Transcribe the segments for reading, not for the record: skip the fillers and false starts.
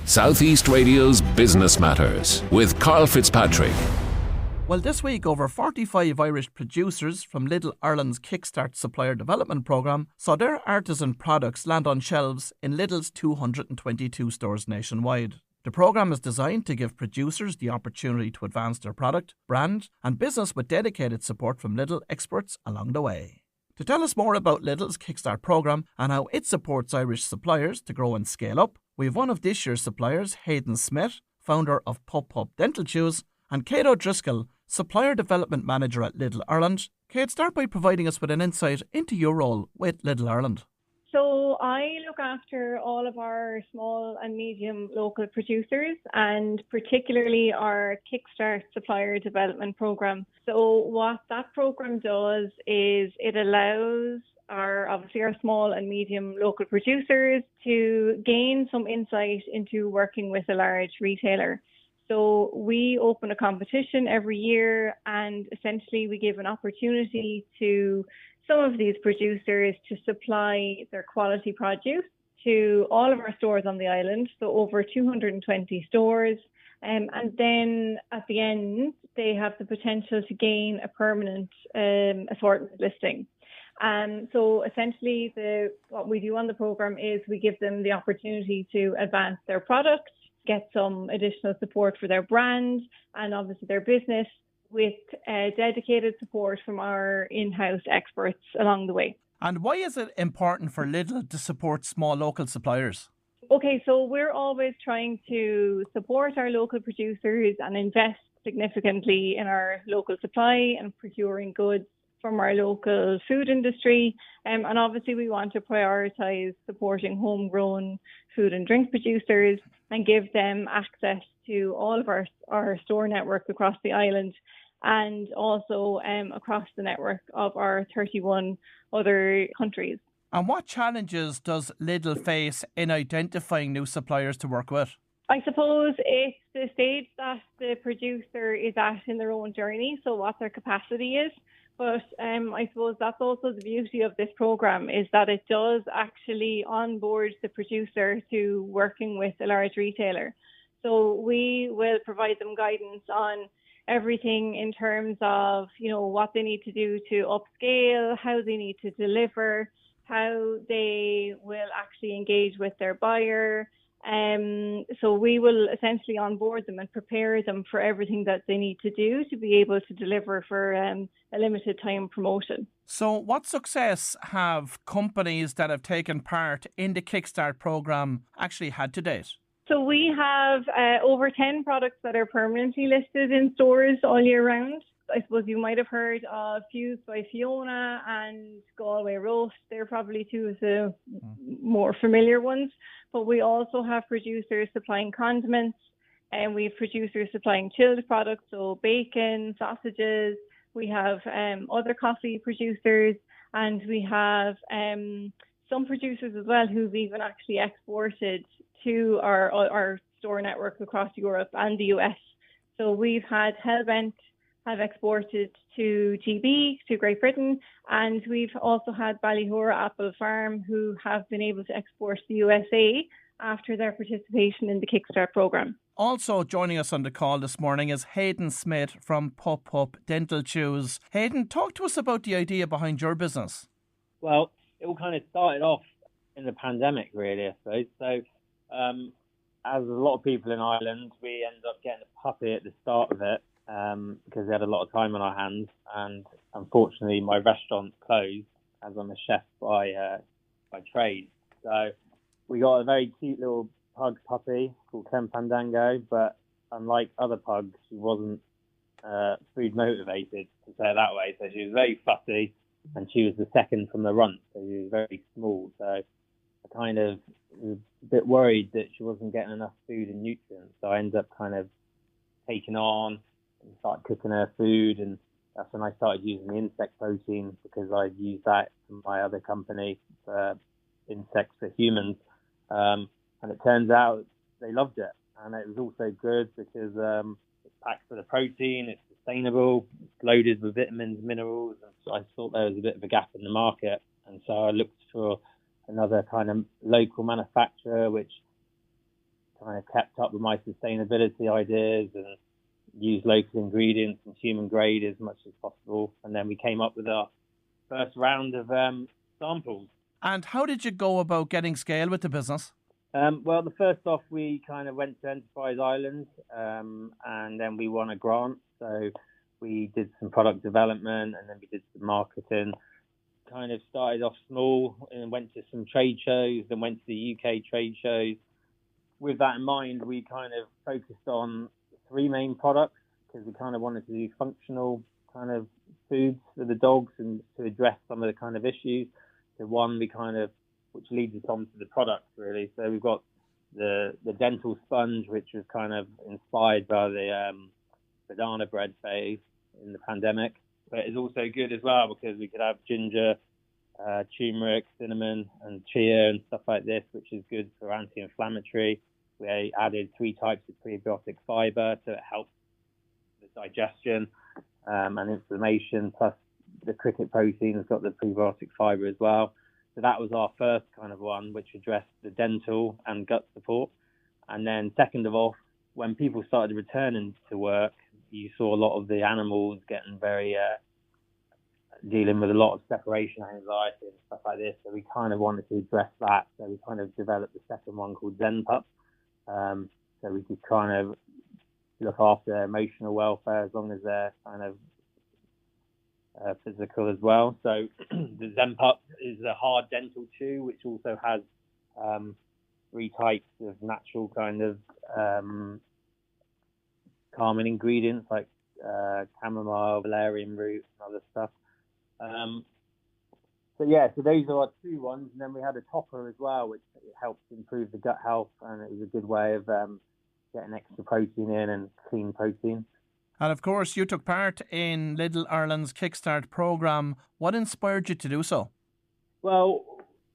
Southeast Radio's Business Matters with Karl Fitzpatrick. Well, this week, over 45 Irish producers from Lidl Ireland's Kickstart supplier development programme saw their artisan products land on shelves in Lidl's 222 stores nationwide. The programme is designed to give producers the opportunity to advance their product, brand and business with dedicated support from Lidl experts along the way. To tell us more about Lidl's Kickstart programme and how it supports Irish suppliers to grow and scale up, we have one of this year's suppliers, Hayden Smith, founder of Pup Pup Dental Chews, and Kate O'Driscoll, Supplier Development Manager at Lidl Ireland. Kate, start by providing us with an insight into your role with Lidl Ireland. So I look after all of our small and medium local producers and particularly our Kickstart Supplier Development Programme. So what that programme does is it allows our small and medium local producers to gain some insight into working with a large retailer. So we open a competition every year and essentially we give an opportunity to some of these producers to supply their quality produce to all of our stores on the island, so over 220 stores. And then at the end, they have the potential to gain a permanent assortment listing. So essentially what we do on the programme is we give them the opportunity to advance their product, get some additional support for their brand and obviously their business with dedicated support from our in-house experts along the way. And why is it important for Lidl to support small local suppliers? Okay, so we're always trying to support our local producers and invest significantly in our local supply and procuring goods from our local food industry. And obviously we want to prioritise supporting homegrown food and drink producers and give them access to all of our store network across the island and also across the network of our 31 other countries. And what challenges does Lidl face in identifying new suppliers to work with? I suppose it's the stage that the producer is at in their own journey, so what their capacity is. But I suppose that's also the beauty of this programme is that it does actually onboard the producer to working with a large retailer. So we will provide them guidance on everything in terms of, what they need to do to upscale, how they need to deliver, how they will actually engage with their buyer. So we will essentially onboard them and prepare them for everything that they need to do to be able to deliver for a limited time promotion. So what success have companies that have taken part in the Kickstart programme actually had to date? So we have over 10 products that are permanently listed in stores all year round. I suppose you might have heard of Fused by Fiona and Galway Roast. They're probably two of the more familiar ones. But we also have producers supplying condiments and we have producers supplying chilled products, so bacon, sausages. We have other coffee producers and we have some producers as well who've even actually exported to our store network across Europe and the US. So we've had Hellbent have exported to GB, to Great Britain, and we've also had Ballyhora Apple Farm who have been able to export to the USA after their participation in the Kickstart programme. Also joining us on the call this morning is Hayden Smith from Pup Pup Dental Chews. Hayden, talk to us about the idea behind your business. Well, it all kind of started off in the pandemic, really, I suppose. So, as a lot of people in Ireland, we ended up getting a puppy at the start of it because we had a lot of time on our hands. And unfortunately, my restaurant closed as I'm a chef by trade. So we got a very cute little pug puppy called Clem Fandango, but unlike other pugs, she wasn't food motivated, to say it that way. So she was very fussy and she was the second from the runt, so she was very small. So I kind of was a bit worried that she wasn't getting enough food and nutrients. So I ended up kind of taking on and started cooking her food, and that's when I started using the insect protein because I'd used that in my other company for insects for humans. And it turns out they loved it. And it was also good because it's packed with the protein, it's sustainable, it's loaded with vitamins, minerals. And so I thought there was a bit of a gap in the market. And so I looked for another kind of local manufacturer, which kind of kept up with my sustainability ideas and used local ingredients and human grade as much as possible. And then we came up with our first round of samples. And how did you go about getting scale with the business? Well, the first off, we kind of went to Enterprise Island, and then we won a grant. So we did some product development, and then we did some marketing. Kind of started off small and went to some trade shows, then went to the UK trade shows. With that in mind, we kind of focused on three main products because we kind of wanted to do functional kind of foods for the dogs and to address some of the kind of issues. So one, which leads us on to the products really. So we've got the dental sponge, which was kind of inspired by the banana bread phase in the pandemic. But it's also good as well because we could have ginger, turmeric, cinnamon, and chia and stuff like this, which is good for anti-inflammatory. We added 3 types of prebiotic fiber to help the digestion and inflammation. Plus, the cricket protein has got the prebiotic fiber as well. So that was our first kind of one, which addressed the dental and gut support. And then second of all, when people started returning to work, you saw a lot of the animals getting very dealing with a lot of separation anxiety and stuff like this. So we kind of wanted to address that. So we kind of developed the second one called Zen Pup. So we could kind of look after their emotional welfare as long as they're kind of physical as well. So the Zen Pup is a hard dental chew, which also has 3 types of natural kind of calming ingredients like chamomile, valerian root, and other stuff. So those are our 2 ones, and then we had a topper as well, which helps improve the gut health, and it was a good way of getting extra protein in and clean protein. And of course, you took part in Lidl Ireland's Kickstart programme. What inspired you to do so? Well,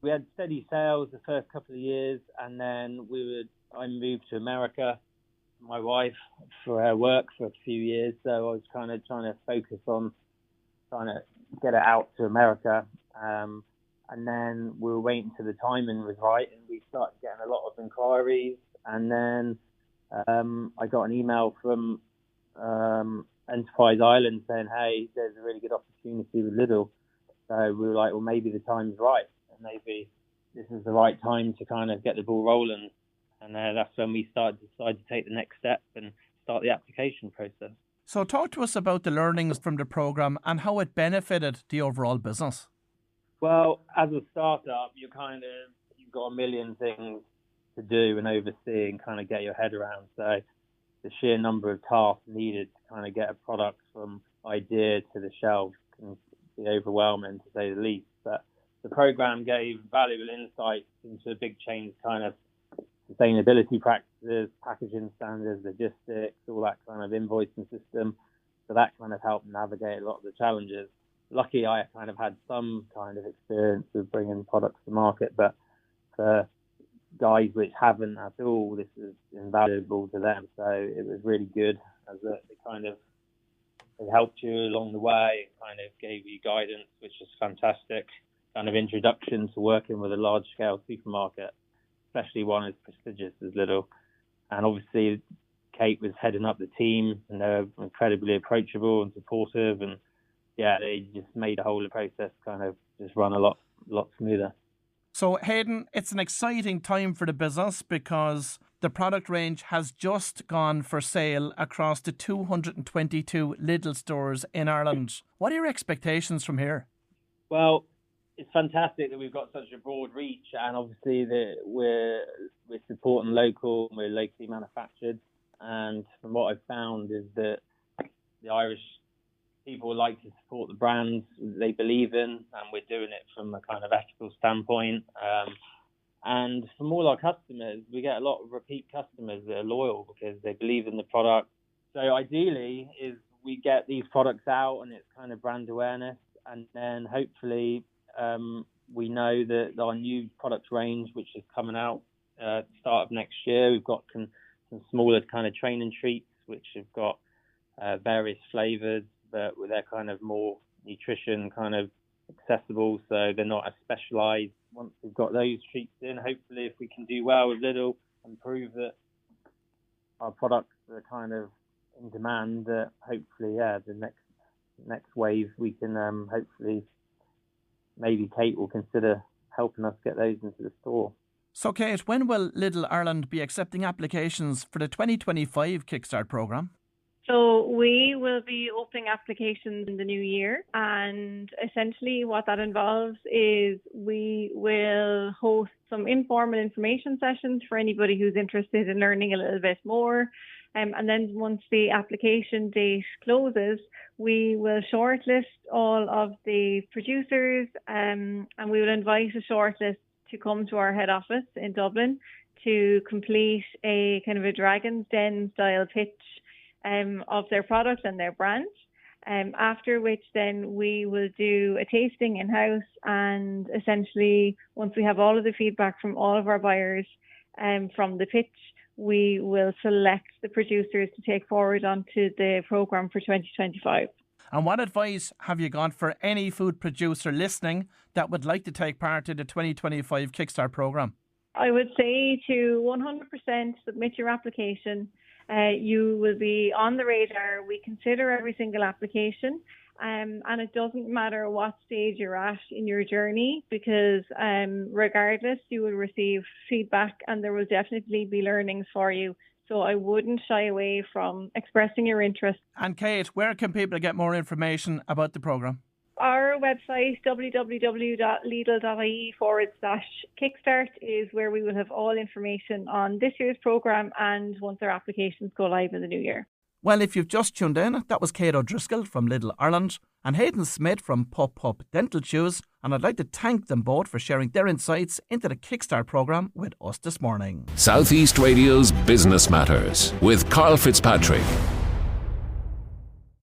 we had steady sales the first couple of years, and then I moved to America, my wife, for her work for a few years. So I was kind of trying to focus on trying to get it out to America. And then we were waiting till the timing was right, and we started getting a lot of inquiries. And then I got an email from Enterprise Island saying, hey, there's a really good opportunity with Lidl. So we were like, well, maybe the time's right, and maybe this is the right time to kind of get the ball rolling. And that's when we decided to take the next step and start the application process. So talk to us about the learnings from the programme and how it benefited the overall business. Well, as a startup, you've got a million things to do and oversee and kind of get your head around. So the sheer number of tasks needed to kind of get a product from idea to the shelf can be overwhelming, to say the least. But the program gave valuable insights into a big chain's kind of sustainability practices, packaging standards, logistics, all that kind of invoicing system. So that kind of helped navigate a lot of the challenges. Lucky I kind of had some kind of experience with bringing products to market, but for guys which haven't at all, this is invaluable to them. So it was really good as it helped you along the way, kind of gave you guidance, which is fantastic. Kind of introduction to working with a large-scale supermarket, especially one as prestigious as Lidl. And obviously, Kate was heading up the team, and they were incredibly approachable and supportive. And yeah, they just made the whole process kind of just run a lot smoother. So Hayden, it's an exciting time for the business because the product range has just gone for sale across the 222 Lidl stores in Ireland. What are your expectations from here? Well, it's fantastic that we've got such a broad reach, and obviously that we're supporting local, we're locally manufactured. And from what I've found is that the Irish people like to support the brands they believe in, and we're doing it from a kind of ethical standpoint. And from all our customers, we get a lot of repeat customers that are loyal because they believe in the product. So ideally is we get these products out and it's kind of brand awareness, and then hopefully we know that our new product range, which is coming out at the start of next year, we've got some smaller kind of training treats, which have got various flavors, but they're kind of more nutrition kind of accessible, so they're not as specialized. Once we've got those treats in, hopefully if we can do well with Lidl and prove that our products are kind of in demand, that hopefully, the next wave we can hopefully, maybe Kate will consider helping us get those into the store. So, Kate, when will Lidl Ireland be accepting applications for the 2025 Kickstart programme? So we will be opening applications in the new year, and essentially what that involves is we will host some informal information sessions for anybody who's interested in learning a little bit more. And then once the application date closes, we will shortlist all of the producers, and we will invite a shortlist to come to our head office in Dublin to complete a kind of a Dragon's Den style pitch of their product and their brand, after which then we will do a tasting in-house, and essentially once we have all of the feedback from all of our buyers from the pitch, we will select the producers to take forward onto the programme for 2025. And what advice have you got for any food producer listening that would like to take part in the 2025 Kickstart programme? I would say to 100% submit your application. You will be on the radar. We consider every single application, and it doesn't matter what stage you're at in your journey, because regardless, you will receive feedback and there will definitely be learnings for you. So I wouldn't shy away from expressing your interest. And Kate, where can people get more information about the programme? Our website, www.lidl.ie/Kickstart, is where we will have all information on this year's programme and once our applications go live in the new year. Well, if you've just tuned in, that was Kate O'Driscoll from Lidl Ireland and Hayden Smith from Pup Pup Dental Chews, and I'd like to thank them both for sharing their insights into the Kickstart programme with us this morning. Southeast Radio's Business Matters with Karl Fitzpatrick.